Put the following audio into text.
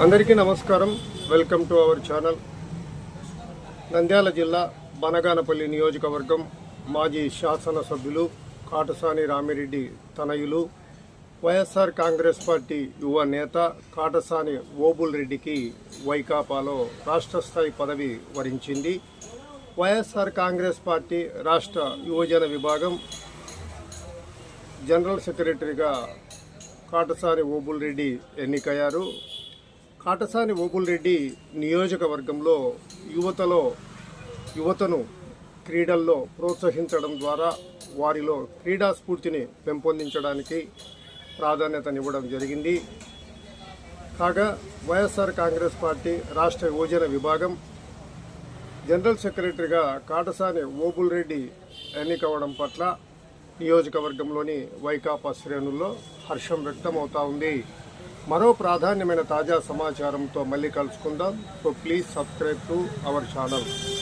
అందరికీ నమస్కారం. Welcome to our channel. Nandyal జిల్లా బనగానపల్లి నియోజకవర్గం మాజీ శాసనసభ్యులు కాటసాని రామిరెడ్డి తనయులు వైఎస్ఆర్ కాంగ్రెస్ పార్టీ యువ నేత కాటసాని ఓబుల్ రెడ్డికి వైకాపాలో రాష్ట్ర స్థాయి పదవి వరించింది. వైఎస్ఆర్ కాంగ్రెస్ పార్టీ రాష్ట్ర యువజన విభాగం జనరల్ సెక్రటరీగా కాటసాని ఓబుల్ రెడ్డి ఎన్నికయ్యారు. కాటసాని ఓబుల్ రెడ్డి నియోజకవర్గంలో యువతను క్రీడల్లో ప్రోత్సహించడం ద్వారా వారిలో క్రీడా స్ఫూర్తిని పెంపొందించడానికి ప్రాధాన్యతనివ్వడం జరిగింది. కాగా వైఎస్ఆర్ కాంగ్రెస్ పార్టీ రాష్ట్ర యువజన విభాగం జనరల్ సెక్రటరీగా కాటసాని ఓబుల్ రెడ్డి ఎన్నికవడం పట్ల నియోజకవర్గంలోని వైకాపా శ్రేణుల్లో హర్షం వ్యక్తమవుతా ఉంది. మరో ప్రాధాన్యమైన తాజా సమాచారంతో మళ్ళీ కలుసుకుందాం. So please subscribe to our channel.